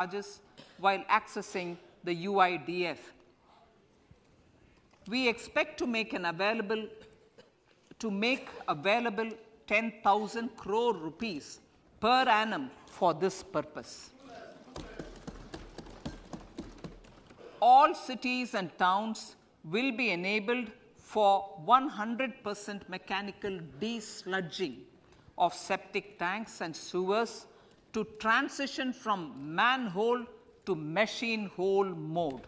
charges while accessing the UIDF. We expect to make available 10,000 crore rupees per annum for this purpose. All cities and towns will be enabled for 100% mechanical desludging of septic tanks and sewers to transition from manhole to machine hole mode.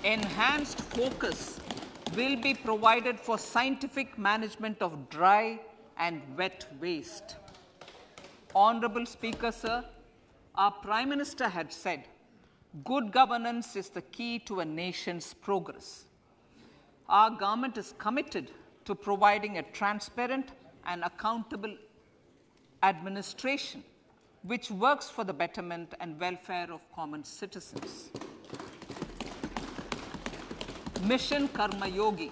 Enhanced focus will be provided for scientific management of dry and wet waste. Honorable Speaker, sir, our Prime Minister had said, good governance is the key to a nation's progress. Our government is committed to providing a transparent and accountable administration which works for the betterment and welfare of common citizens. Mission Karma Yogi.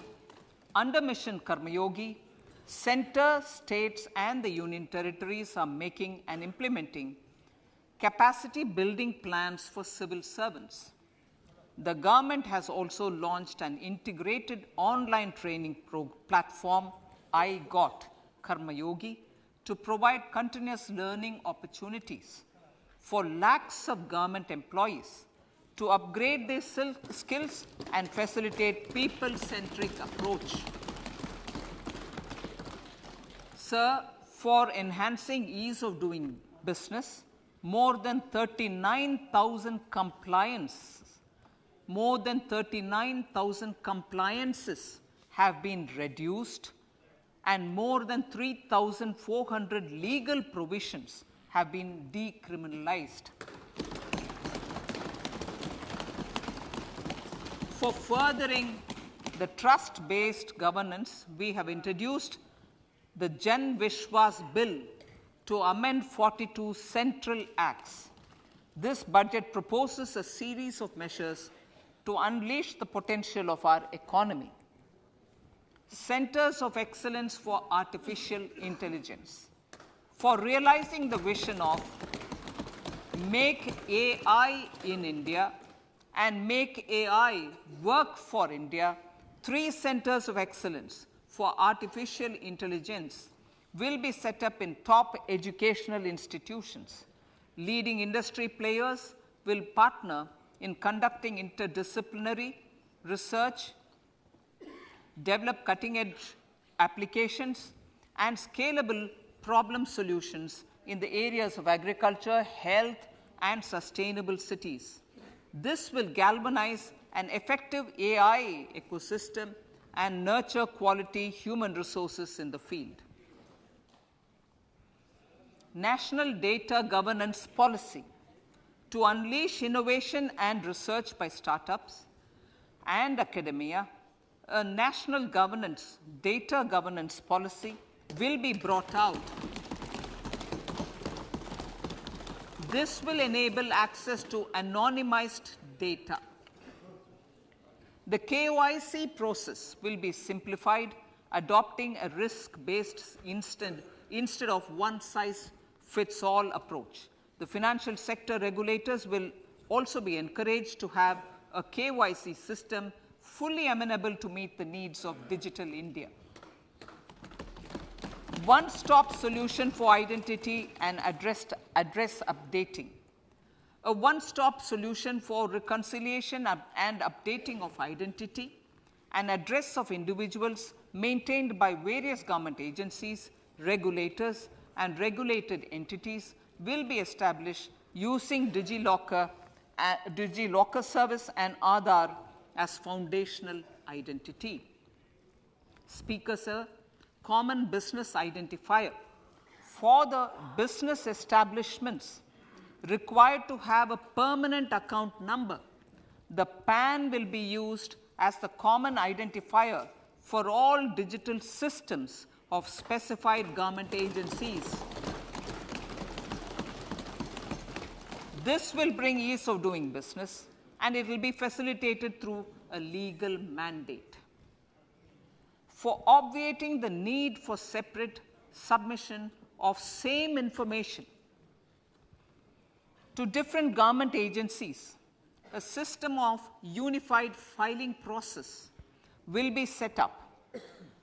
Under Mission Karma Yogi, centre, states and the union territories are making and implementing capacity building plans for civil servants. The government has also launched an integrated online training platform, I Got Karma Yogi, to provide continuous learning opportunities for lakhs of government employees to upgrade their skills and facilitate people-centric approach. Sir, for enhancing ease of doing business, more than 39,000 compliances have been reduced and more than 3,400 legal provisions have been decriminalized. For furthering the trust-based governance, we have introduced the Jan Vishwas Bill to amend 42 central acts. This budget proposes a series of measures to unleash the potential of our economy. Centers of Excellence for Artificial Intelligence. For realizing the vision of Make AI in India and Make AI Work for India, 3 centers of excellence for artificial intelligence will be set up in top educational institutions. Leading industry players will partner in conducting interdisciplinary research, develop cutting-edge applications, and scalable problem solutions in the areas of agriculture, health, and sustainable cities. This will galvanize an effective AI ecosystem and nurture quality human resources in the field. National Data Governance Policy. To unleash innovation and research by startups and academia, a national data governance policy will be brought out. This will enable access to anonymized data. The KYC process will be simplified, adopting a risk-based instead of one-size-fits-all approach. The financial sector regulators will also be encouraged to have a KYC system fully amenable to meet the needs of digital India. One-stop solution for identity and address updating. A one-stop solution for reconciliation and updating of identity and address of individuals maintained by various government agencies, regulators, and regulated entities will be established using DigiLocker service and Aadhaar as foundational identity. Speaker, sir, common business identifier. For the business establishments required to have a permanent account number, the PAN will be used as the common identifier for all digital systems of specified government agencies. This will bring ease of doing business, and it will be facilitated through a legal mandate. For obviating the need for separate submission of same information to different government agencies. A system of unified filing process will be set up.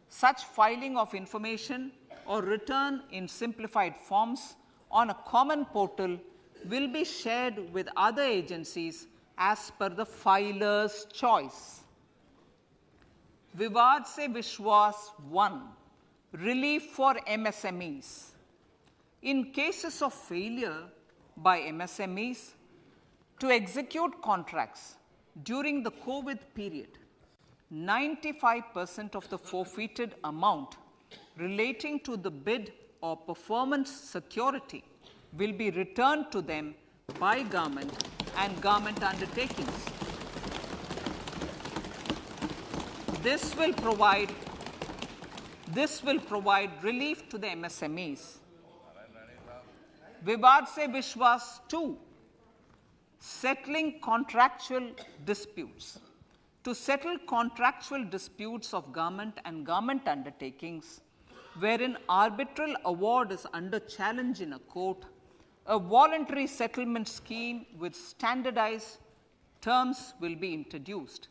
Such filing of information or return in simplified forms on a common portal will be shared with other agencies as per the filer's choice. Vivad Se Vishwas 1. Relief for MSMEs. In cases of failure by MSMEs to execute contracts during the COVID period, 95% of the forfeited amount relating to the bid or performance security will be returned to them by government and government undertakings. This will provide relief to the MSMEs. Vivad Se Vishwas 2. Settling contractual disputes. To settle contractual disputes of government and government undertakings, wherein arbitral award is under challenge in a court, a voluntary settlement scheme with standardized terms will be introduced.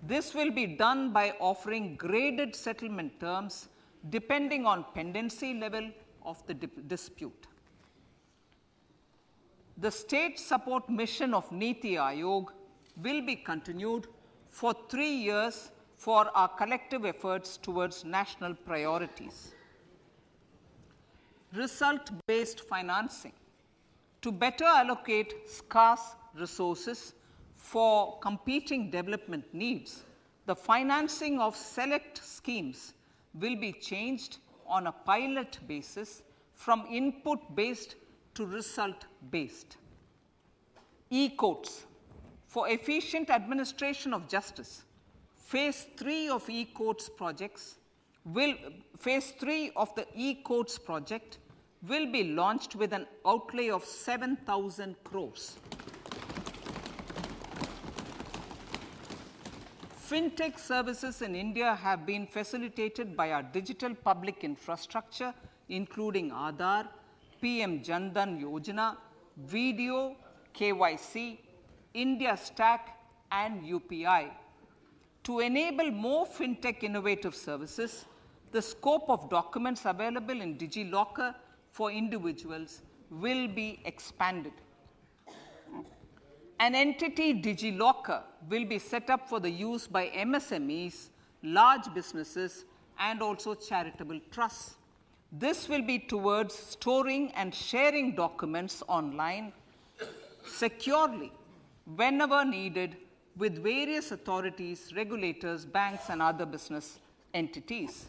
This will be done by offering graded settlement terms depending on pendency level of the dispute. The state support mission of Niti Aayog will be continued for 3 years for our collective efforts towards national priorities. Result-based financing. To better allocate scarce resources for competing development needs, the financing of select schemes will be changed on a pilot basis from input-based to result-based. E-courts. For efficient administration of justice, Phase 3 of e-courts projects Phase 3 of the e-courts project will be launched with an outlay of 7,000 crores. Fintech services in India have been facilitated by our digital public infrastructure, including Aadhaar, PM Jan Dhan Yojana, Video, KYC, India Stack, and UPI. To enable more fintech innovative services, the scope of documents available in DigiLocker for individuals will be expanded. An entity DigiLocker will be set up for the use by MSMEs, large businesses, and also charitable trusts. This will be towards storing and sharing documents online securely whenever needed with various authorities, regulators, banks, and other business entities.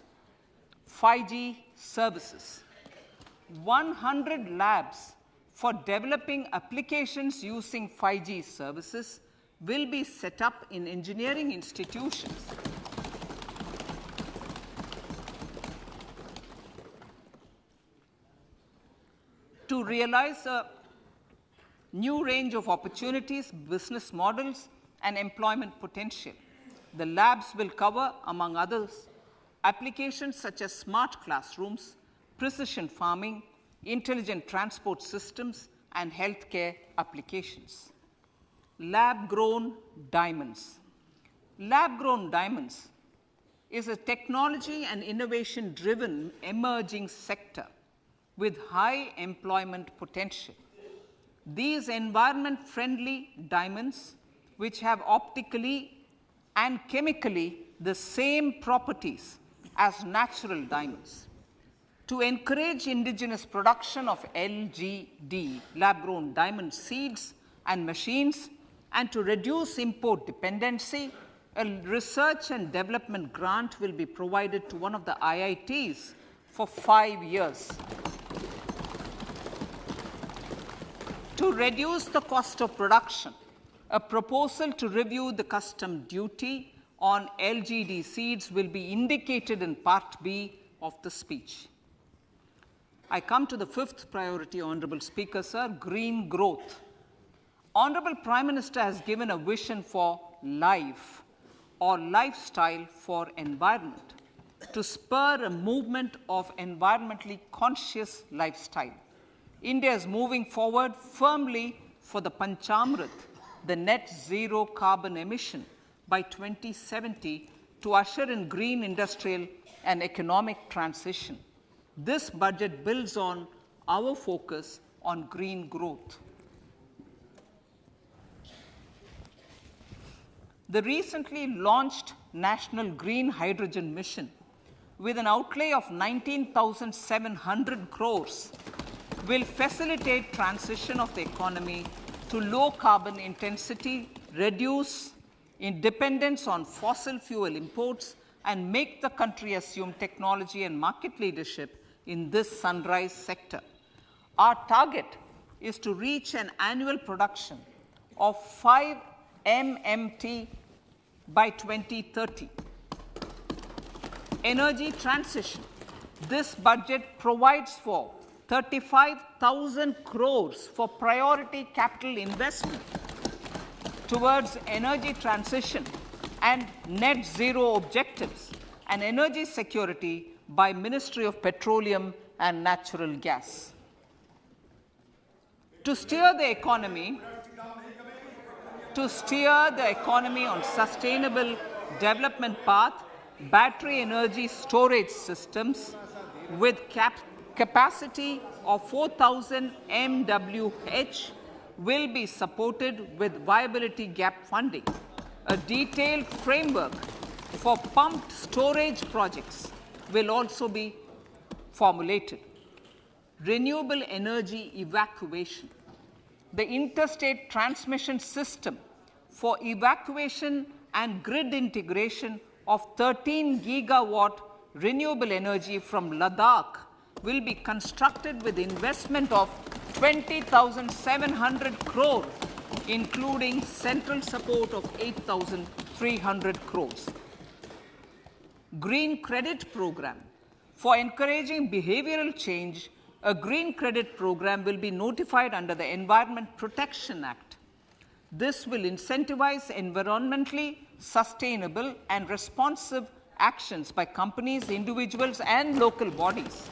5G services. 100 labs for developing applications using 5G services will be set up in engineering institutions. To realize a new range of opportunities, business models, and employment potential. The labs will cover, among others, applications such as smart classrooms, precision farming, intelligent transport systems, and healthcare applications. Lab-grown diamonds. Lab-grown diamonds is a technology and innovation-driven emerging sector with high employment potential. These environment-friendly diamonds, which have optically and chemically the same properties as natural diamonds. To encourage indigenous production of LGD, lab-grown diamond seeds and machines, and to reduce import dependency, a research and development grant will be provided to one of the IITs for 5 years. To reduce the cost of production, a proposal to review the custom duty on LGD seeds will be indicated in Part B of the speech. I come to the fifth priority, Honorable Speaker, sir, green growth. Honorable Prime Minister has given a vision for life or lifestyle for environment. to spur a movement of environmentally conscious lifestyle. India is moving forward firmly for the Panchamrit, the net zero carbon emission by 2070 to usher in green industrial and economic transition. This budget builds on our focus on green growth. The recently launched National Green Hydrogen Mission, with an outlay of 19,700 crores, will facilitate transition of the economy to low carbon intensity, reduce dependence on fossil fuel imports, and make the country assume technology and market leadership in this sunrise sector. Our target is to reach an annual production of 5 MMT by 2030. Energy transition. This budget provides for 35,000 crores for priority capital investment towards energy transition and net zero objectives and energy security by Ministry of Petroleum and Natural Gas. To steer the economy on sustainable development path, battery energy storage systems with capacity of 4,000 MWH will be supported with viability gap funding. A detailed framework for pumped storage projects will also be formulated. Renewable energy evacuation. The interstate transmission system for evacuation and grid integration of 13 gigawatt renewable energy from Ladakh will be constructed with investment of 20,700 crore, including central support of 8,300 crores. Green credit program. For encouraging behavioral change, a green credit program will be notified under the Environment Protection Act. This will incentivize environmentally sustainable and responsive actions by companies, individuals, and local bodies,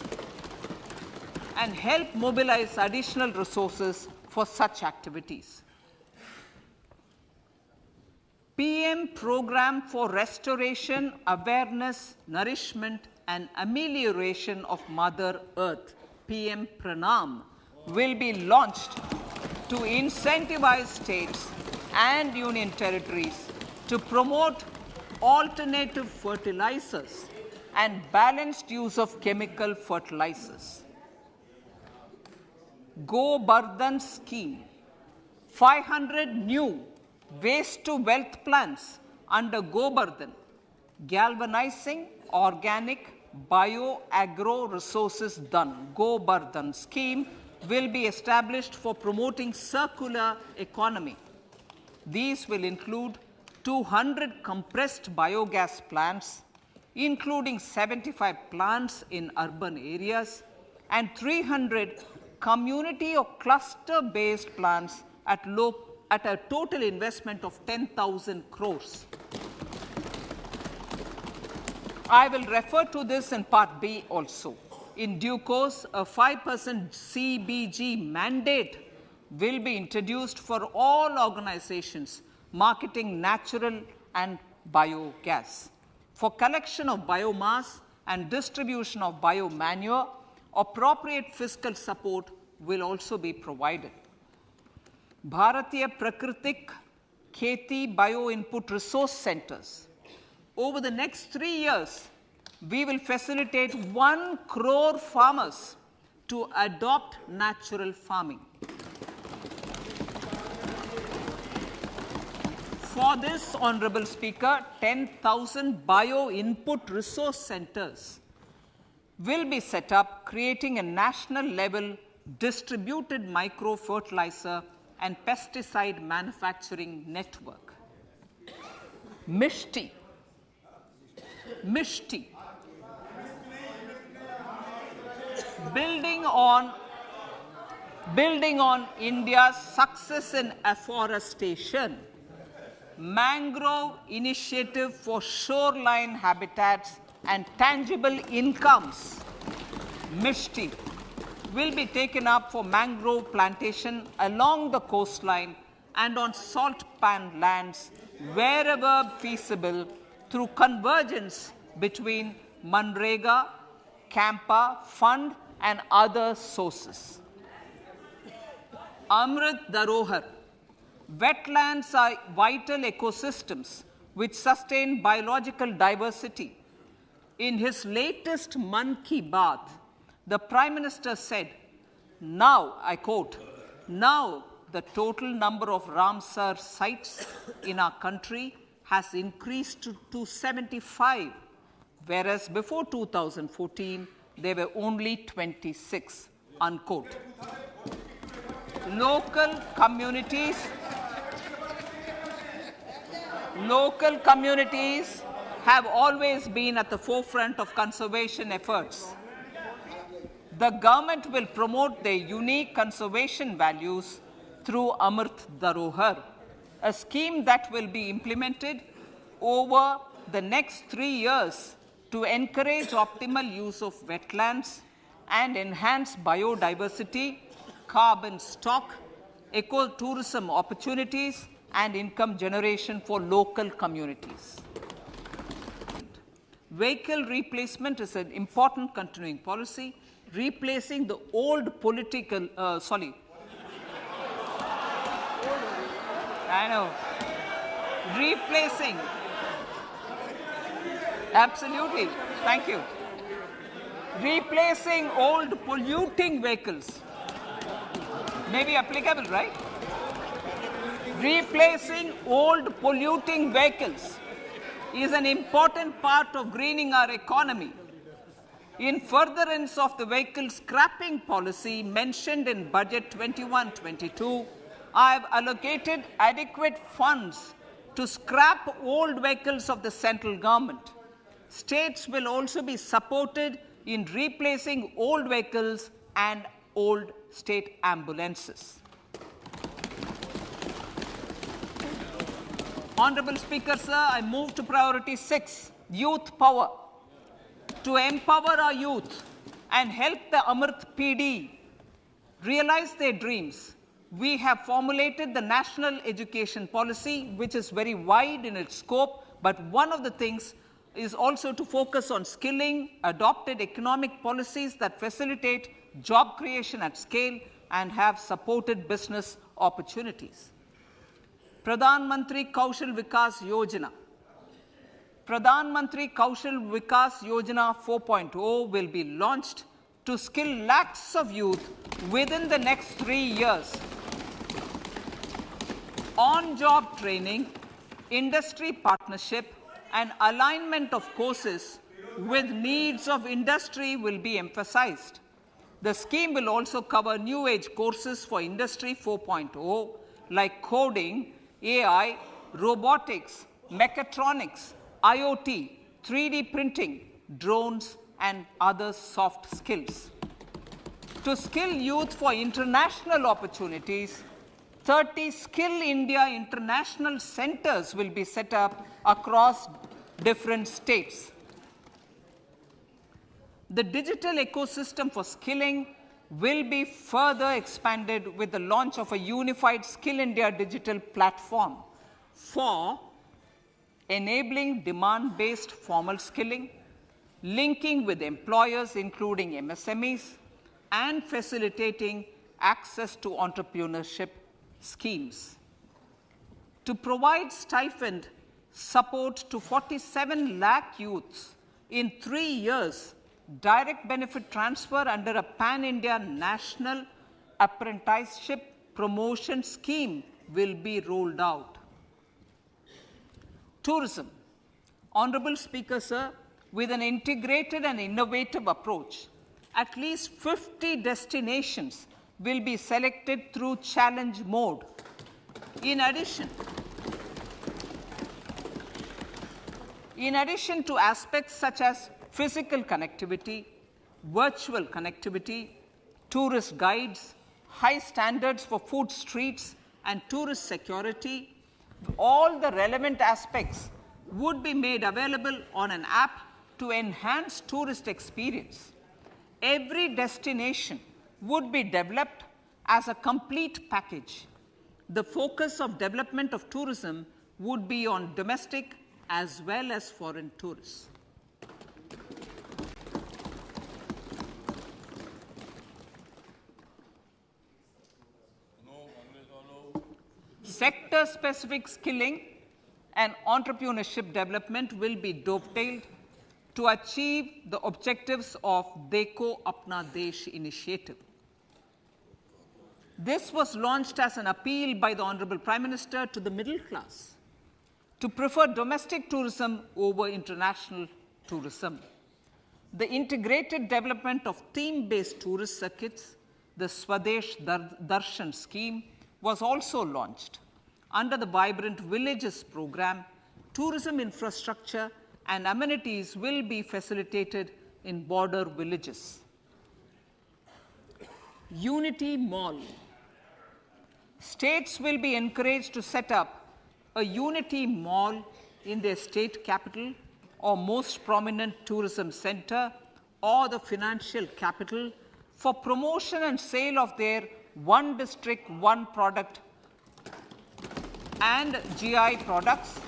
and help mobilize additional resources for such activities. PM Program for Restoration, Awareness, Nourishment, and Amelioration of Mother Earth, PM Pranam, will be launched to incentivize states and union territories to promote alternative fertilizers and balanced use of chemical fertilizers. Go Bardhan scheme. 500 new waste to wealth plants under Go Bardhan, galvanizing organic bio-agro resources done. Go Bardhan scheme will be established for promoting circular economy. These will include 200 compressed biogas plants, including 75 plants in urban areas, and 300 community or cluster-based plants at a total investment of 10,000 crores. I will refer to this in Part B also. In due course, a 5% CBG mandate will be introduced for all organizations marketing natural and biogas. For collection of biomass and distribution of biomanure, appropriate fiscal support will also be provided. Bharatiya Prakritik Kheti Bio Input Resource Centers. Over the next 3 years, we will facilitate 1 crore farmers to adopt natural farming. For this, Honorable Speaker, 10,000 bio input resource centers will be set up, creating a national level distributed micro fertilizer and pesticide manufacturing network. Mishti. Building on India's success in afforestation, mangrove initiative for shoreline habitats and tangible incomes, Mishti, will be taken up for mangrove plantation along the coastline and on salt pan lands wherever feasible through convergence between Manrega, Campa, Fund and other sources. Amrit Dharohar. Wetlands are vital ecosystems which sustain biological diversity. In his latest Mann Ki Baat, the Prime Minister said, now, I quote, now the total number of Ramsar sites in our country has increased to 75, whereas before 2014, there were only 26, unquote. Local communities have always been at the forefront of conservation efforts. The government will promote their unique conservation values through Amrit Dharohar, a scheme that will be implemented over the next 3 years to encourage optimal use of wetlands and enhance biodiversity, carbon stock, ecotourism opportunities, and income generation for local communities. Vehicle replacement is an important continuing policy, replacing the old political, replacing, absolutely, thank you. Replacing old polluting vehicles may be applicable, right? Replacing old polluting vehicles is an important part of greening our economy. In furtherance of the vehicle scrapping policy mentioned in Budget 21-22, I have allocated adequate funds to scrap old vehicles of the central government. States will also be supported in replacing old vehicles and old state ambulances. Honorable Speaker, sir, I move to priority 6, youth power. To empower our youth and help the Amrit PD realize their dreams, we have formulated the National Education Policy, which is very wide in its scope, but one of the things is also to focus on skilling, adopted economic policies that facilitate job creation at scale and have supported business opportunities. Pradhan Mantri Kaushal Vikas Yojana. Pradhan Mantri Kaushal Vikas Yojana 4.0 will be launched to skill lakhs of youth within the next 3 years. On-job training, industry partnership, and alignment of courses with needs of industry will be emphasized. The scheme will also cover new age courses for Industry 4.0 like coding, AI, robotics, mechatronics, IoT, 3D printing, drones, and other soft skills. To skill youth for international opportunities, 30 Skill India International Centers will be set up across different states. The digital ecosystem for skilling will be further expanded with the launch of a unified Skill India digital platform for enabling demand-based formal skilling, linking with employers including MSMEs, and facilitating access to entrepreneurship schemes. To provide stipend support to 47 lakh youths in 3 years, direct benefit transfer under a pan-India national apprenticeship promotion scheme will be rolled out. Tourism. Honorable Speaker, sir, with an integrated and innovative approach, at least 50 destinations will be selected through challenge mode. In addition to aspects such as physical connectivity, virtual connectivity, tourist guides, high standards for food streets, and tourist security, all the relevant aspects would be made available on an app to enhance tourist experience, every destination would be developed as a complete package. The focus of development of tourism would be on domestic as well as foreign tourists. Sector-specific skilling and entrepreneurship development will be dovetailed to achieve the objectives of Dekho Apna Desh initiative. This was launched as an appeal by the Honorable Prime Minister to the middle class to prefer domestic tourism over international tourism. The integrated development of theme-based tourist circuits, the Swadesh Darshan scheme, was also launched. Under the Vibrant Villages program, tourism infrastructure and amenities will be facilitated in border villages. Unity Mall. States will be encouraged to set up a Unity Mall in their state capital or most prominent tourism center or the financial capital for promotion and sale of their one district, one product and GI products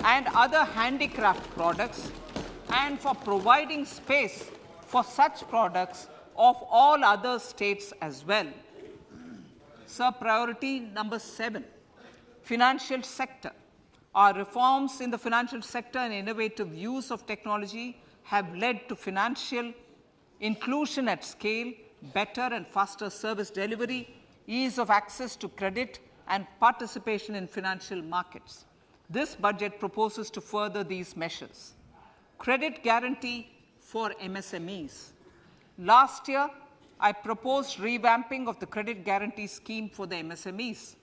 and other handicraft products, and for providing space for such products of all other states as well. Sir, priority number 7, financial sector. Our reforms in the financial sector and innovative use of technology have led to financial inclusion at scale, better and faster service delivery, ease of access to credit, and participation in financial markets. This budget proposes to further these measures. Credit guarantee for MSMEs. Last year, I proposed revamping of the credit guarantee scheme for the MSMEs.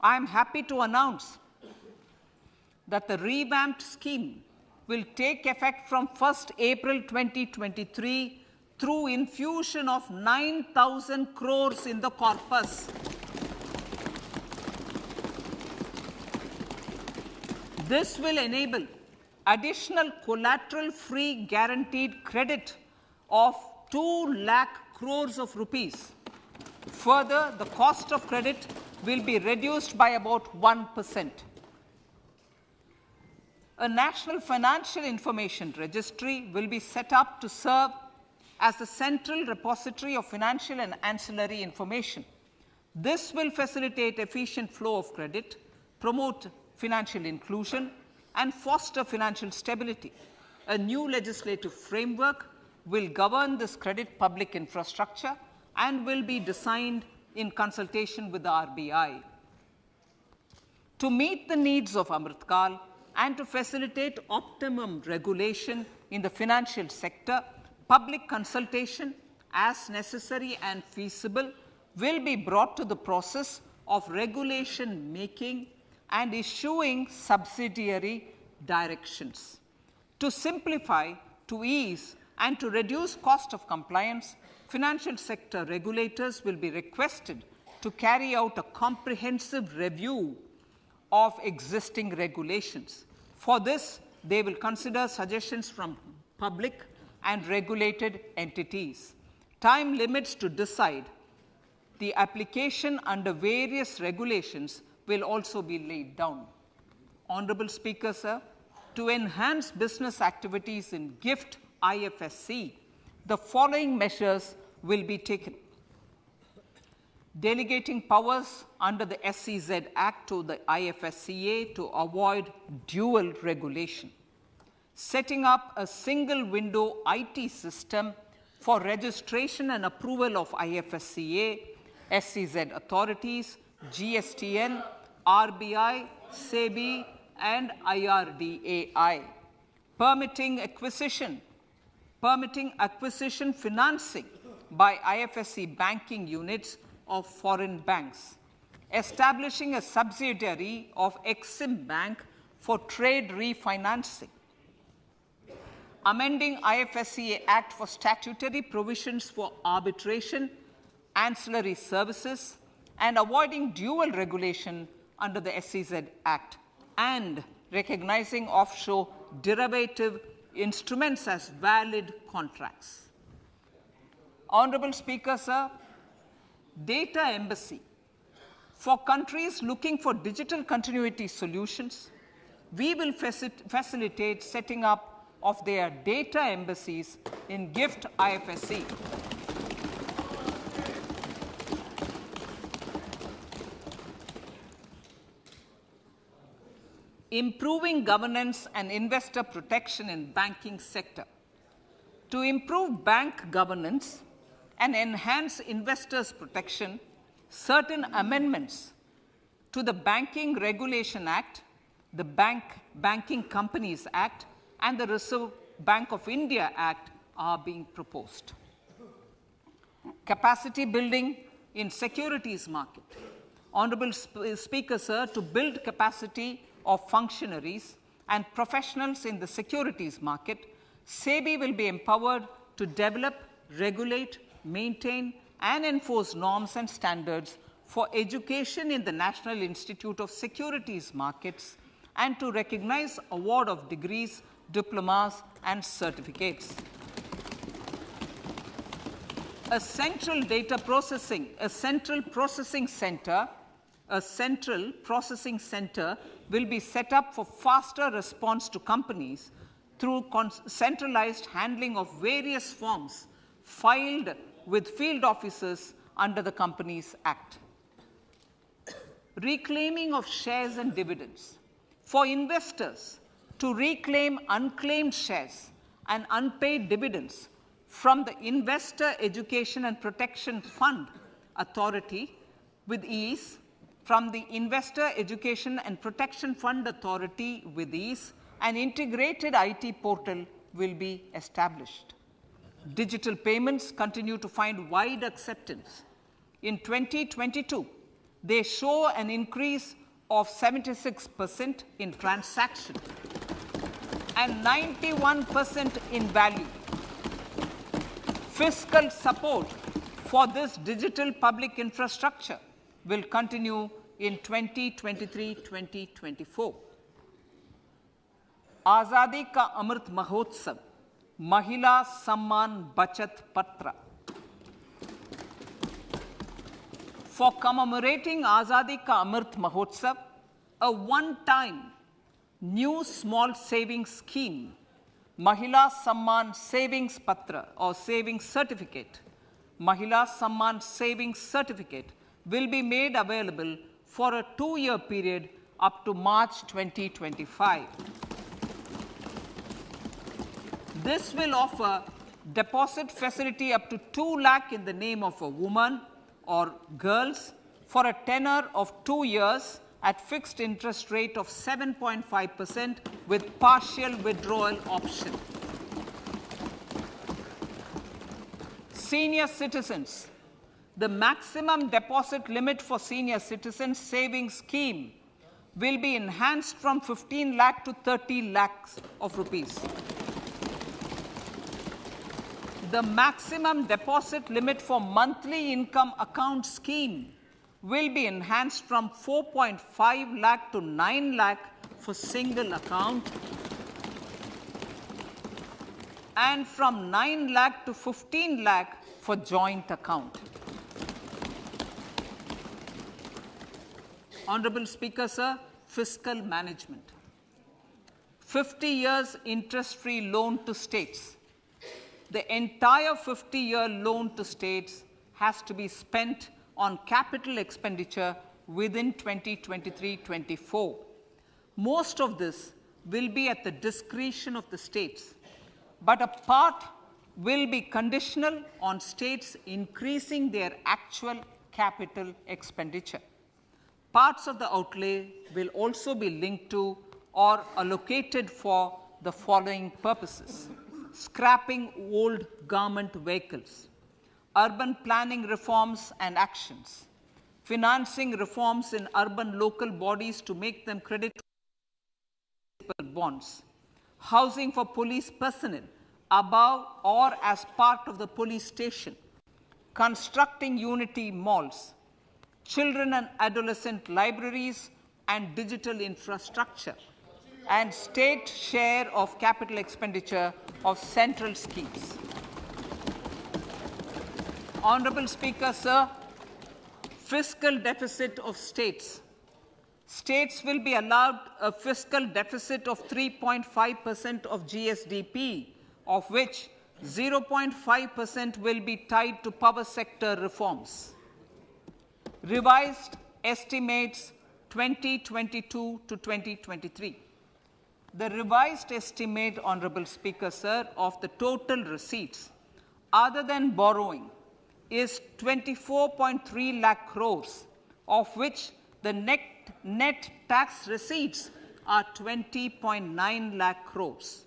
I am happy to announce that the revamped scheme will take effect from 1st April 2023 through infusion of 9,000 crores in the corpus. This will enable additional collateral-free guaranteed credit of 2 lakh crores of rupees. Further, the cost of credit will be reduced by about 1%. A National Financial Information Registry will be set up to serve as the central repository of financial and ancillary information. This will facilitate efficient flow of credit, promote financial inclusion, and foster financial stability. A new legislative framework will govern this credit public infrastructure and will be designed in consultation with the RBI. To meet the needs of Amrit Kal and to facilitate optimum regulation in the financial sector, public consultation, as necessary and feasible, will be brought to the process of regulation making and issuing subsidiary directions. To simplify, to ease, and to reduce cost of compliance, financial sector regulators will be requested to carry out a comprehensive review of existing regulations. For this, they will consider suggestions from public and regulated entities. Time limits to decide the application under various regulations will also be laid down. Honorable Speaker, sir, to enhance business activities in GIFT IFSC, the following measures will be taken. Delegating powers under the SEZ Act to the IFSCA to avoid dual regulation. Setting up a single window IT system for registration and approval of IFSCA, SEZ authorities, GSTN, RBI, SEBI, and IRDAI. Permitting acquisition financing by IFSC banking units of foreign banks. Establishing a subsidiary of Exim Bank for trade refinancing. Amending IFSCA Act for statutory provisions for arbitration, ancillary services, and avoiding dual regulation under the SEZ Act, and recognizing offshore derivative instruments as valid contracts. Honorable Speaker, sir, data embassy. For countries looking for digital continuity solutions, we will facilitate setting up of their data embassies in GIFT IFSC. Improving governance and investor protection in banking sector. To improve bank governance and enhance investors' protection, certain amendments to the Banking Regulation Act, the Banking Companies Act, and the Reserve Bank of India Act are being proposed. Capacity building in securities market. Honorable Speaker, sir, to build capacity of functionaries and professionals in the securities market, SEBI will be empowered to develop, regulate, maintain, and enforce norms and standards for education in the National Institute of Securities Markets and to recognize award of degrees, diplomas, and certificates. A central processing center will be set up for faster response to companies through centralized handling of various forms filed with field officers under the Companies Act. Reclaiming of shares and dividends. For investors to reclaim unclaimed shares and unpaid dividends from the Investor Education and Protection Fund Authority with ease, from the Investor Education and Protection Fund Authority with ease, an integrated IT portal will be established. Digital payments continue to find wide acceptance. In 2022, they show an increase of 76% in transaction and 91% in value. Fiscal support for this digital public infrastructure will continue in 2023-2024. Azadi Ka Amrit Mahotsav, Mahila Samman Bachat Patra. For commemorating Azadi Ka Amrit Mahotsav, a one-time new small savings scheme, Mahila Samman Savings Patra or Savings Certificate, Mahila Samman Savings Certificate will be made available for a 2-year period up to March 2025. This will offer deposit facility up to 2 lakh in the name of a woman or girls for a tenure of 2 years at fixed interest rate of 7.5% with partial withdrawal option. Senior citizens. The maximum deposit limit for senior citizens savings scheme will be enhanced from 15 lakh to 30 lakhs of rupees. The maximum deposit limit for monthly income account scheme will be enhanced from 4.5 lakh to 9 lakh for single account and from 9 lakh to 15 lakh for joint account. Honorable Speaker, sir, fiscal management. 50 years interest-free loan to states. The entire 50-year loan to states has to be spent on capital expenditure within 2023-24. Most of this will be at the discretion of the states, but a part will be conditional on states increasing their actual capital expenditure. Parts of the outlay will also be linked to or allocated for the following purposes: scrapping old government vehicles, urban planning reforms and actions, financing reforms in urban local bodies to make them credit bonds, housing for police personnel above or as part of the police station, constructing unity malls, children and adolescent libraries and digital infrastructure, and state share of capital expenditure of central schemes. Honourable Speaker, sir, fiscal deficit of states. States will be allowed a fiscal deficit of 3.5% of GSDP, of which 0.5% will be tied to power sector reforms. Revised estimates 2022 to 2023. The revised estimate, Honourable Speaker, sir, of the total receipts other than borrowing is 24.3 lakh crores, of which the net tax receipts are 20.9 lakh crores.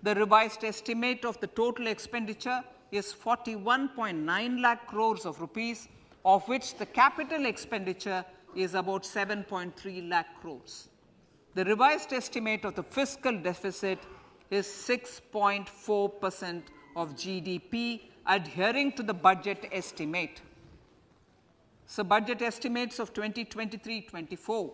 The revised estimate of the total expenditure is 41.9 lakh crores of rupees, of which the capital expenditure is about 7.3 lakh crores. The revised estimate of the fiscal deficit is 6.4% of GDP, adhering to the budget estimate. So, budget estimates of 2023-24.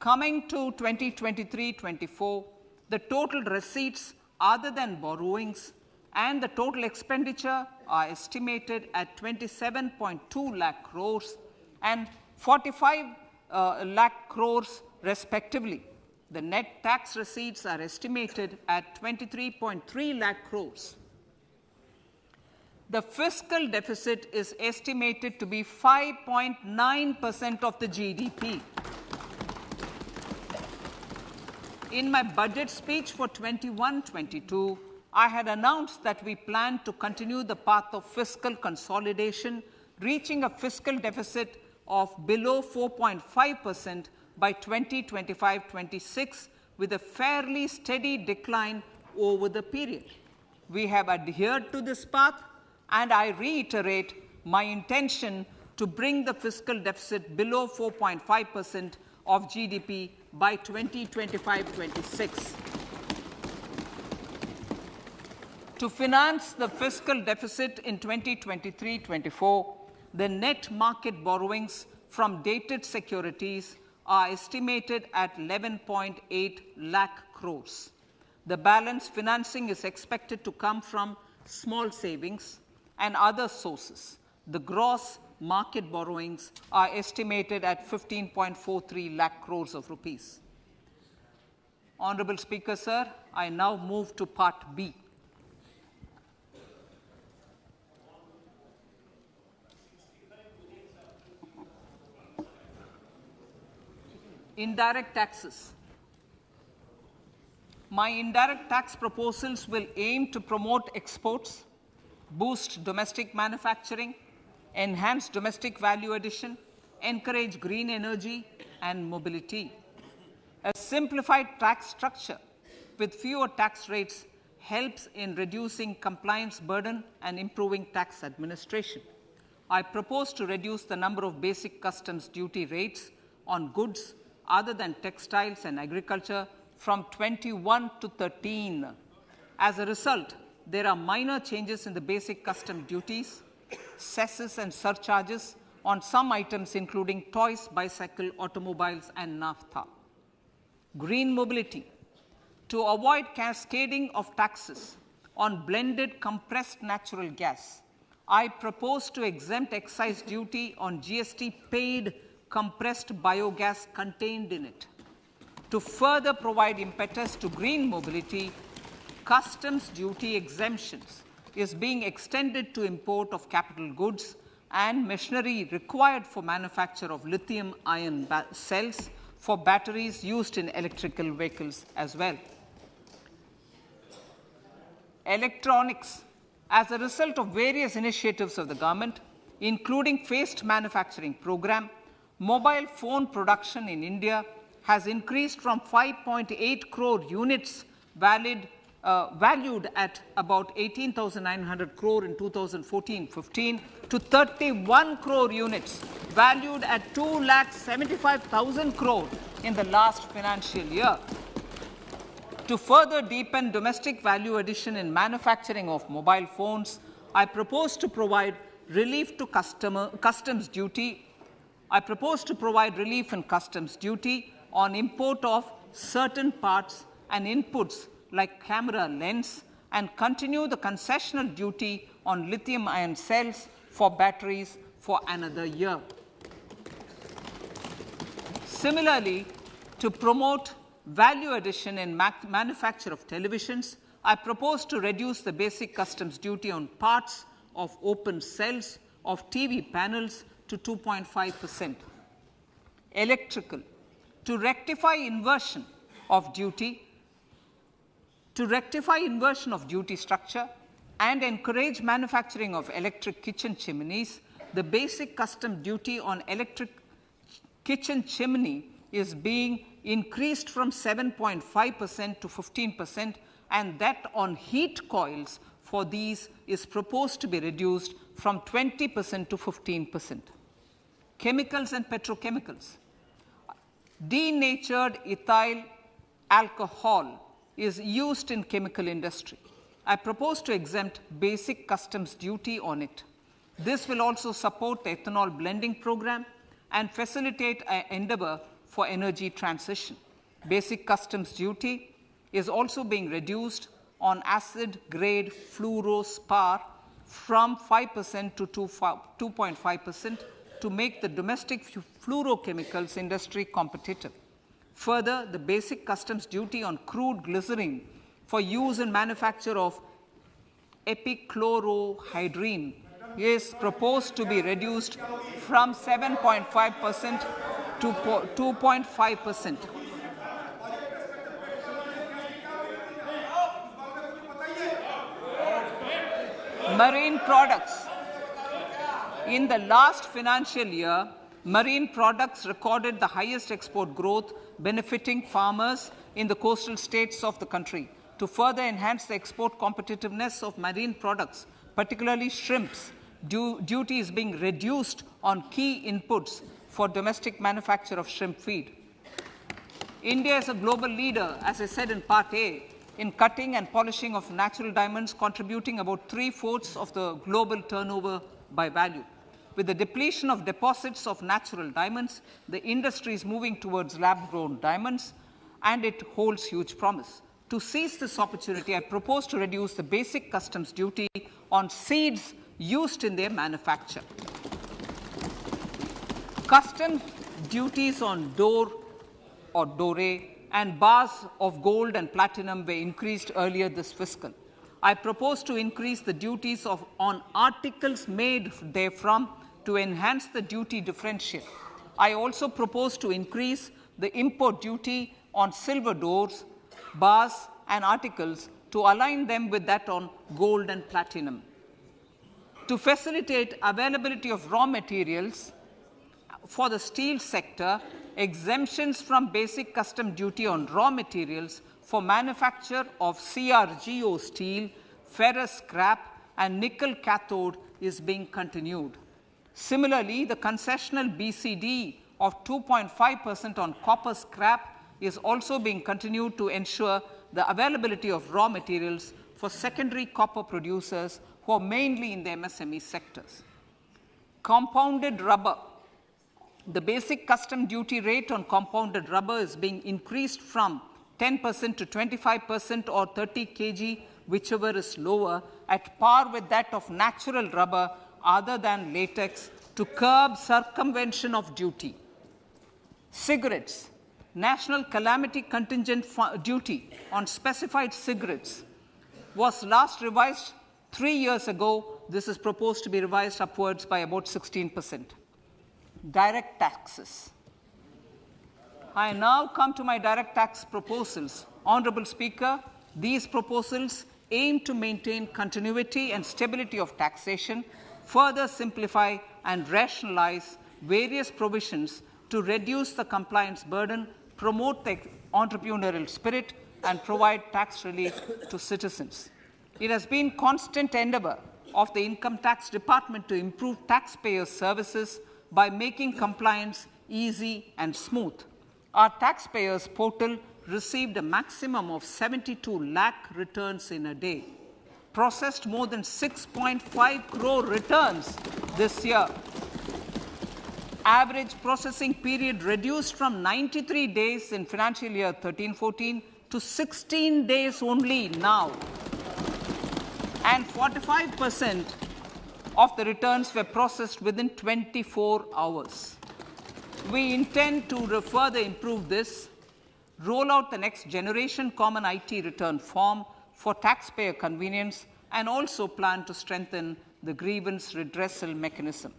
Coming to 2023-24, the total receipts other than borrowings and the total expenditure are estimated at 27.2 lakh crores and 45 lakh crores respectively. The net tax receipts are estimated at 23.3 lakh crores. The fiscal deficit is estimated to be 5.9% of the GDP. In my budget speech for 21-22, I had announced that we plan to continue the path of fiscal consolidation, reaching a fiscal deficit of below 4.5% by 2025-26, with a fairly steady decline over the period. We have adhered to this path, and I reiterate my intention to bring the fiscal deficit below 4.5% of GDP by 2025-26. To finance the fiscal deficit in 2023-24, the net market borrowings from dated securities are estimated at 11.8 lakh crores. The balance financing is expected to come from small savings and other sources. The gross market borrowings are estimated at 15.43 lakh crores of rupees. Honourable Speaker, sir, I now move to Part B. Indirect taxes. My indirect tax proposals will aim to promote exports, boost domestic manufacturing, enhance domestic value addition, encourage green energy and mobility. A simplified tax structure with fewer tax rates helps in reducing compliance burden and improving tax administration. I propose to reduce the number of basic customs duty rates on goods other than textiles and agriculture from 21 to 13. As a result, there are minor changes in the basic custom duties, cesses and surcharges on some items including toys, bicycle, automobiles and naphtha. Green mobility. To avoid cascading of taxes on blended compressed natural gas, I propose to exempt excise duty on GST paid compressed biogas contained in it. To further provide impetus to green mobility, customs duty exemptions is being extended to import of capital goods and machinery required for manufacture of lithium-ion cells for batteries used in electrical vehicles as well. Electronics. As a result of various initiatives of the government, including phased manufacturing program, mobile phone production in India has increased from 5.8 crore units valued at about 18,900 crore in 2014-15 to 31 crore units valued at 2,75,000 crore in the last financial year. To further deepen domestic value addition in manufacturing of mobile phones, I propose to provide relief to customs duty. I propose to provide relief in customs duty on import of certain parts and inputs like camera lens, and continue the concessional duty on lithium-ion cells for batteries for another year. Similarly, to promote value addition in manufacture of televisions, I propose to reduce the basic customs duty on parts of open cells of TV panels to 2.5%. Electrical, to rectify inversion of duty structure and encourage manufacturing of electric kitchen chimneys, the basic custom duty on electric kitchen chimney is being increased from 7.5% to 15%, and that on heat coils for these is proposed to be reduced from 20% to 15%. Chemicals and petrochemicals. Denatured ethyl alcohol is used in chemical industry. I propose to exempt basic customs duty on it. This will also support the ethanol blending program and facilitate an endeavor for energy transition. Basic customs duty is also being reduced on acid-grade fluorospar from 5% to 2.5% to make the domestic fluorochemicals industry competitive. Further, the basic customs duty on crude glycerin for use in manufacture of epichlorohydrin is proposed to be reduced from 7.5% to 2.5%. Marine products. In the last financial year, marine products recorded the highest export growth, benefiting farmers in the coastal states of the country. To further enhance the export competitiveness of marine products, particularly shrimps, duty is being reduced on key inputs for domestic manufacture of shrimp feed. India is a global leader, as I said in Part A, in cutting and polishing of natural diamonds, contributing about 3/4 of the global turnover by value. With the depletion of deposits of natural diamonds, the industry is moving towards lab-grown diamonds, and it holds huge promise. To seize this opportunity, I propose to reduce the basic customs duty on seeds used in their manufacture. Customs duties on door or doré and bars of gold and platinum were increased earlier this fiscal. I propose to increase the duties on articles made therefrom to enhance the duty differential. I also propose to increase the import duty on silver doors, bars, and articles to align them with that on gold and platinum. To facilitate availability of raw materials for the steel sector, exemptions from basic custom duty on raw materials for manufacture of CRGO steel, ferrous scrap, and nickel cathode is being continued. Similarly, the concessional BCD of 2.5% on copper scrap is also being continued to ensure the availability of raw materials for secondary copper producers who are mainly in the MSME sectors. Compounded rubber. The basic custom duty rate on compounded rubber is being increased from 10% to 25% or 30 kg, whichever is lower, at par with that of natural rubber other than latex, to curb circumvention of duty. Cigarettes. National calamity contingent duty on specified cigarettes was last revised 3 years ago. This is proposed to be revised upwards by about 16%. Direct taxes. I now come to my direct tax proposals. Honourable Speaker, these proposals aim to maintain continuity and stability of taxation, further simplify and rationalize various provisions to reduce the compliance burden, promote the entrepreneurial spirit, and provide tax relief to citizens. It has been constant endeavour of the Income Tax Department to improve taxpayers' services by making compliance easy and smooth. Our taxpayers portal received a maximum of 72 lakh returns in a day, processed more than 6.5 crore returns this year. Average processing period reduced from 93 days in financial year 13-14 to 16 days only now. And 45% of the returns were processed within 24 hours. We intend to further improve this, roll out the next generation common IT return form for taxpayer convenience, and also plan to strengthen the grievance redressal mechanism.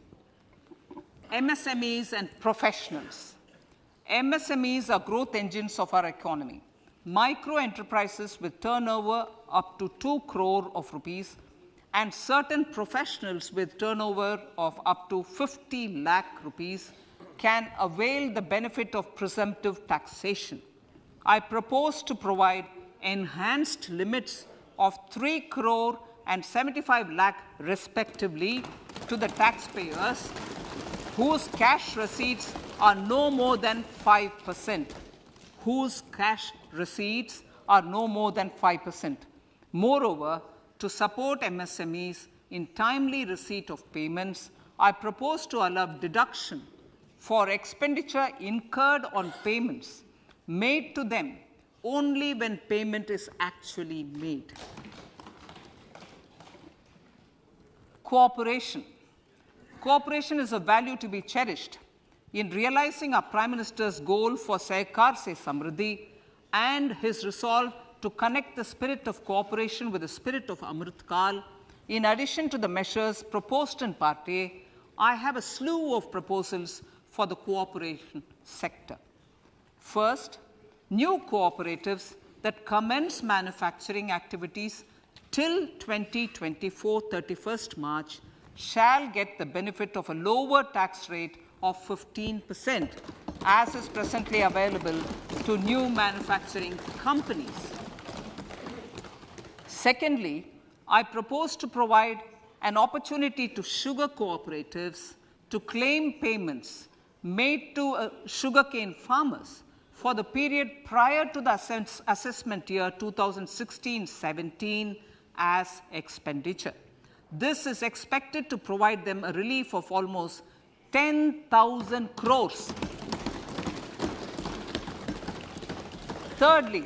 MSMEs and professionals. MSMEs are growth engines of our economy. Micro enterprises with turnover up to 2 crore of rupees and certain professionals with turnover of up to 50 lakh rupees can avail the benefit of presumptive taxation. I propose to provide enhanced limits of 3 crore and 75 lakh respectively to the taxpayers whose cash receipts are no more than 5%. Whose cash receipts are no more than 5%. Moreover, to support MSMEs in timely receipt of payments, I propose to allow deduction for expenditure incurred on payments made to them only when payment is actually made. Cooperation. Cooperation is a value to be cherished. In realizing our Prime Minister's goal for Sehkar Se Samriddhi and his resolve to connect the spirit of cooperation with the spirit of Amrit Kal, in addition to the measures proposed in Part A, I have a slew of proposals for the cooperation sector. First, new cooperatives that commence manufacturing activities till 2024, 31st March, shall get the benefit of a lower tax rate of 15%, as is presently available to new manufacturing companies. Secondly, I propose to provide an opportunity to sugar cooperatives to claim payments made to sugarcane farmers for the period prior to the assessment year 2016-17 as expenditure. This is expected to provide them a relief of almost 10,000 crores. Thirdly,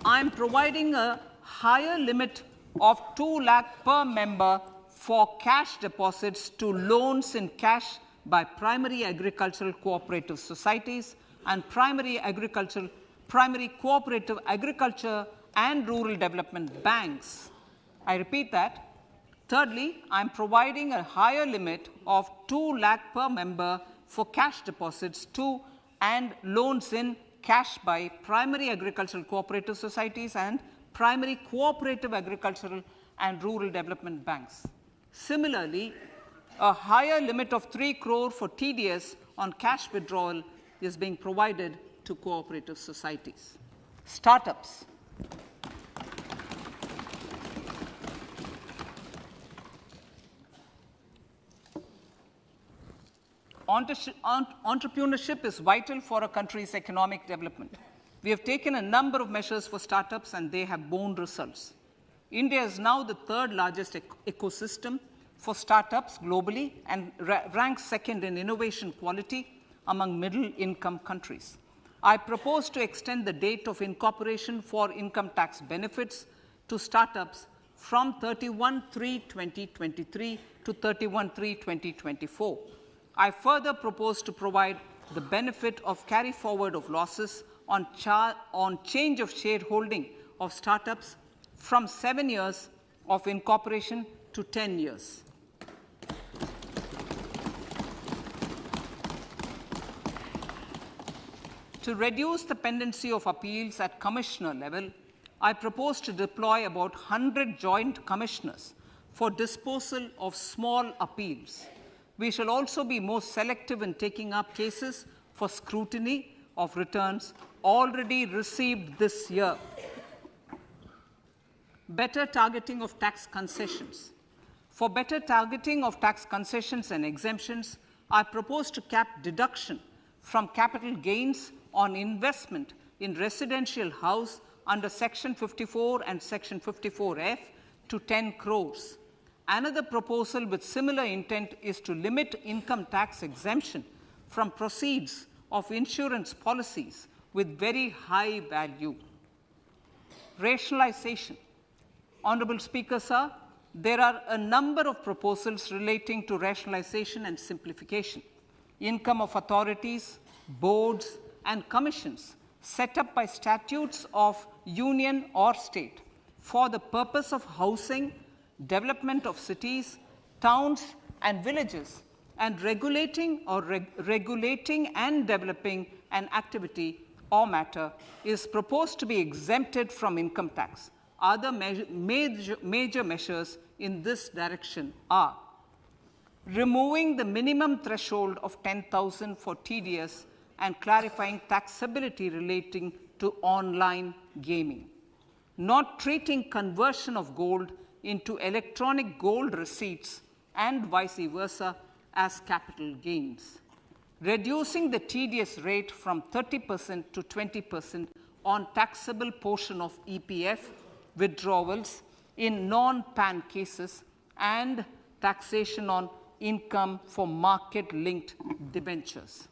I am providing a higher limit of 2 lakh per member for cash deposits to loans in cash by primary agricultural cooperative societies and primary cooperative agriculture and rural development banks. I repeat that. Thirdly, I am providing a higher limit of 2 lakh per member for cash deposits to and loans in cash by primary agricultural cooperative societies and primary cooperative agricultural and rural development banks. Similarly, a higher limit of 3 crore for TDS on cash withdrawal is being provided to cooperative societies. Startups. Entrepreneurship is vital for a country's economic development. We have taken a number of measures for startups and they have borne results. India is now the third largest ecosystem for startups globally and ranks second in innovation quality among middle-income countries. I propose to extend the date of incorporation for income tax benefits to startups from 31/3/2023 to 31/3/2024. I further propose to provide the benefit of carry forward of losses on change of shareholding of startups from 7 years of incorporation to 10 years. To reduce the pendency of appeals at commissioner level, I propose to deploy about 100 joint commissioners for disposal of small appeals. We shall also be more selective in taking up cases for scrutiny of returns already received this year. Better targeting of tax concessions. For better targeting of tax concessions and exemptions, I propose to cap deduction from capital gains on investment in residential house under Section 54 and Section 54F to 10 crores. Another proposal with similar intent is to limit income tax exemption from proceeds of insurance policies with very high value. Rationalization. Honorable Speaker, sir, there are a number of proposals relating to rationalization and simplification. Income of authorities, boards, and commissions set up by statutes of union or state for the purpose of housing, development of cities, towns, and villages, and regulating and developing an activity or matter is proposed to be exempted from income tax. Other major measures in this direction are removing the minimum threshold of 10,000 for TDS and clarifying taxability relating to online gaming, not treating conversion of gold into electronic gold receipts and vice versa as capital gains, reducing the TDS rate from 30% to 20% on taxable portion of EPF withdrawals in non-PAN cases, and taxation on income for market-linked debentures.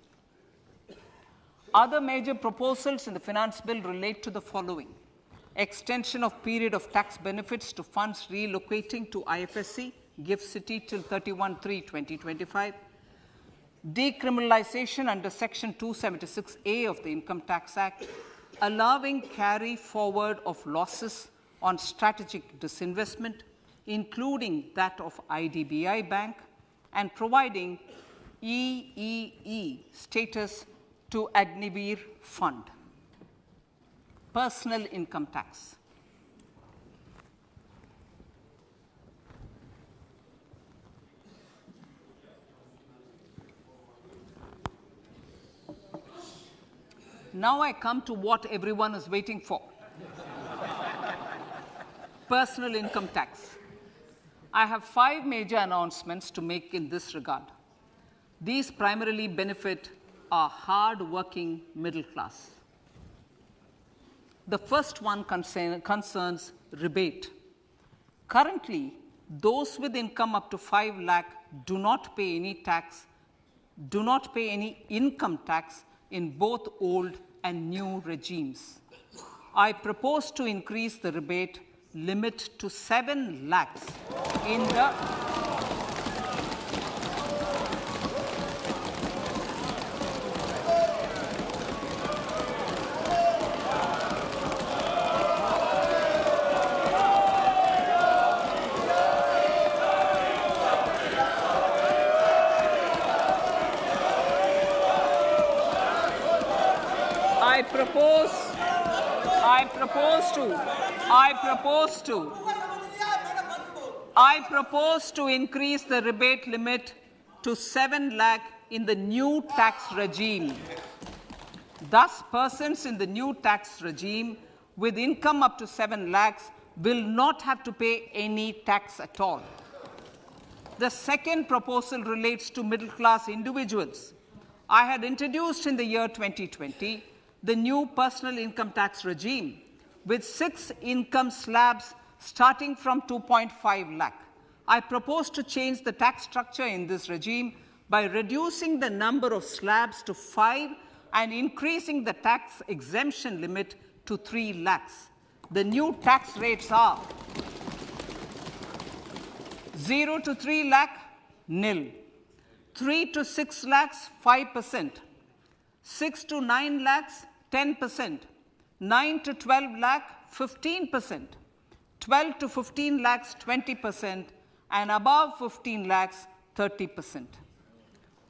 Other major proposals in the finance bill relate to the following: extension of period of tax benefits to funds relocating to IFSC, GIFT City till 31/3/2025, decriminalization under Section 276A of the Income Tax Act, allowing carry forward of losses on strategic disinvestment, including that of IDBI Bank, and providing EEE status to Agnivir Fund. Personal income tax. Now I come to what everyone is waiting for. Personal income tax. I have 5 major announcements to make in this regard. These primarily benefit our hard-working middle class. The first one concerns rebate. Currently, those with income up to 5 lakh do not pay any income tax in both old and new regimes. I propose to increase the rebate limit to 7 lakhs in the I propose to increase the rebate limit to 7 lakh in the new tax regime. Thus, persons in the new tax regime with income up to 7 lakhs will not have to pay any tax at all. The second proposal relates to middle class individuals. I had introduced in the year 2020 the new personal income tax regime with 6 income slabs starting from 2.5 lakh. I propose to change the tax structure in this regime by reducing the number of slabs to 5 and increasing the tax exemption limit to 3 lakhs. The new tax rates are 0 to 3 lakh, nil; 3 to 6 lakhs, 5%; 6 to 9 lakhs, 10%; 9 to 12 lakh, 15%; 12 to 15 lakhs, 20%; and above 15 lakhs, 30%.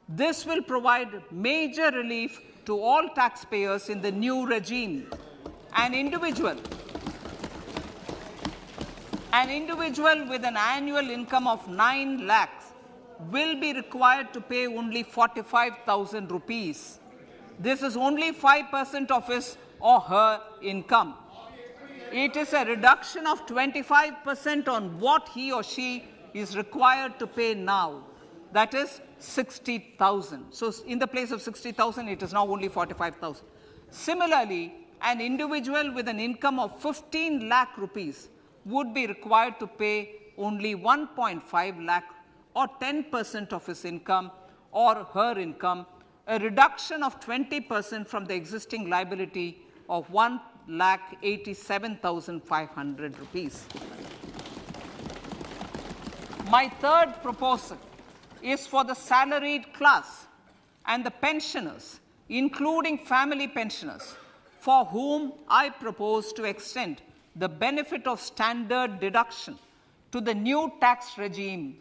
This will provide major relief to all taxpayers in the new regime. An individual with an annual income of 9 lakhs will be required to pay only 45,000 rupees. This is only 5% of his or her income. It is a reduction of 25% on what he or she is required to pay now. That is 60,000. So in the place of 60,000, it is now only 45,000. Similarly, an individual with an income of 15 lakh rupees would be required to pay only 1.5 lakh or 10% of his income or her income a reduction of 20% from the existing liability of 1,87,500 rupees. My third proposal is for the salaried class and the pensioners, including family pensioners, for whom I propose to extend the benefit of standard deduction to the new tax regime.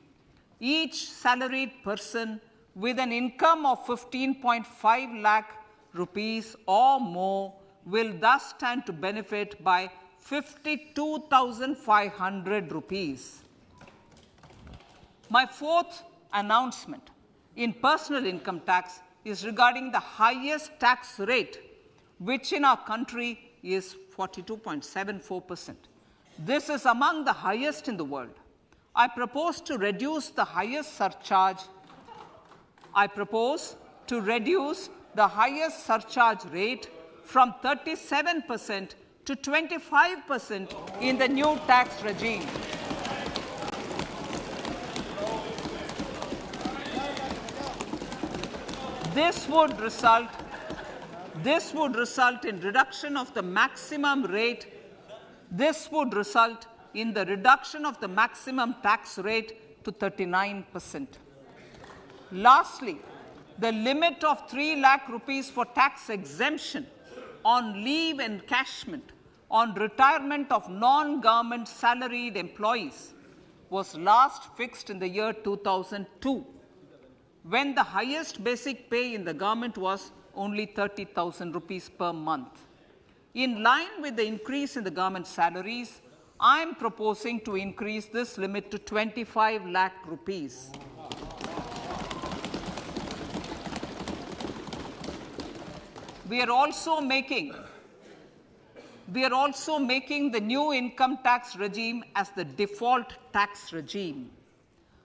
Each salaried person with an income of 15.5 lakh rupees or more will thus stand to benefit by 52,500 rupees. My fourth announcement in personal income tax is regarding the highest tax rate, which in our country is 42.74%. This is among the highest in the world. I propose to reduce the highest surcharge. Rate from 37% to 25% in the new tax regime. This would result in reduction of the maximum rate. This would result in the reduction of the maximum tax rate to 39%. Lastly, the limit of 3 lakh rupees for tax exemption on leave encashment on retirement of non-government salaried employees was last fixed in the year 2002, when the highest basic pay in the government was only 30,000 rupees per month. In line with the increase in the government salaries, I am proposing to increase this limit to 25 lakh rupees. We are also making the new income tax regime as the default tax regime.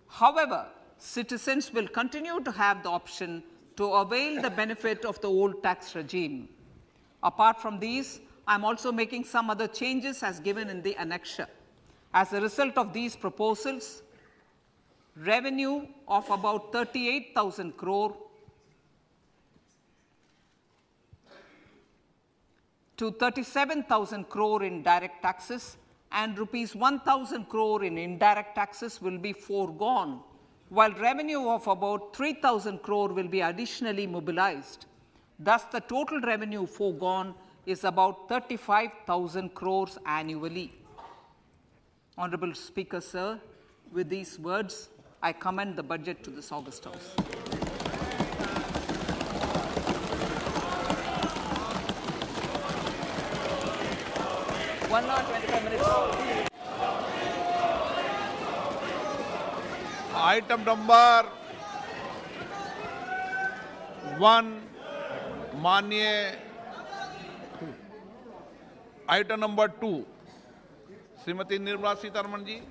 However, citizens will continue to have the option to avail the benefit of the old tax regime. Apart from these, I am also making some other changes as given in the annexure. As a result of these proposals, revenue of about 38,000 crore to 37,000 crore in direct taxes and rupees 1,000 crore in indirect taxes will be foregone, while revenue of about 3,000 crore will be additionally mobilized. Thus, the total revenue foregone is about 35,000 crores annually. Honorable Speaker, sir, with these words, I commend the budget to this August House. One hour, 25 minutes. Item number 1, Item number 2, Srimati Nirmala Sitharaman ji.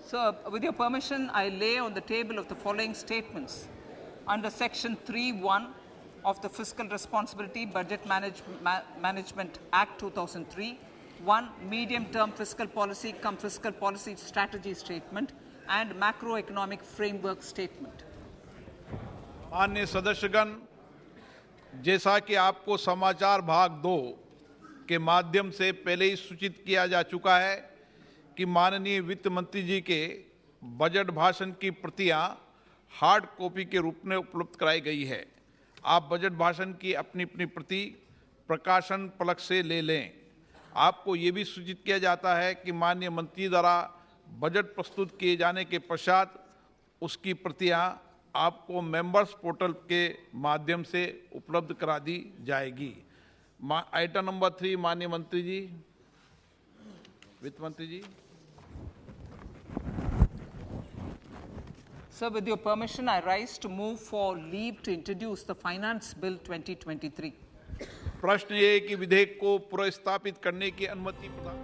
Sir, with your permission, I lay on the table of the following statements. Under Section 3(1) of the Fiscal Responsibility Budget Management Act 2003, 1. Medium-term fiscal policy cum fiscal policy strategy statement and macroeconomic framework statement. माननीय सदस्यगण, जैसा कि आपको समाचार भाग 2 के माध्यम से पहले ही सूचित किया जा चुका है कि माननीय वित्त मंत्री जी के बजट भाषण की प्रतियां हार्ड कॉपी के रूप में उपलब्ध कराई गई है। आप बजट भाषण की अपनी अपनी प्रति प्रकाशन पलक से ले लें। आपको ये भी सूचित किया जाता है कि माननीय मंत्री द्वारा बजट प्रस्तुत किए जाने के पश्चात उसकी प्रतियां आपको मेंबर्स पोर्टल के माध्यम से उपलब्ध करा दी जाएगी। आइटम नंबर 3, माननीय मंत्री जी, वित्त मंत्री जी। Sir, with your permission, I rise to move for leave to introduce the Finance Bill 2023. प्रश्न ये कि विधेयक को पुनर्स्थापित करने की अनुमति प्रदान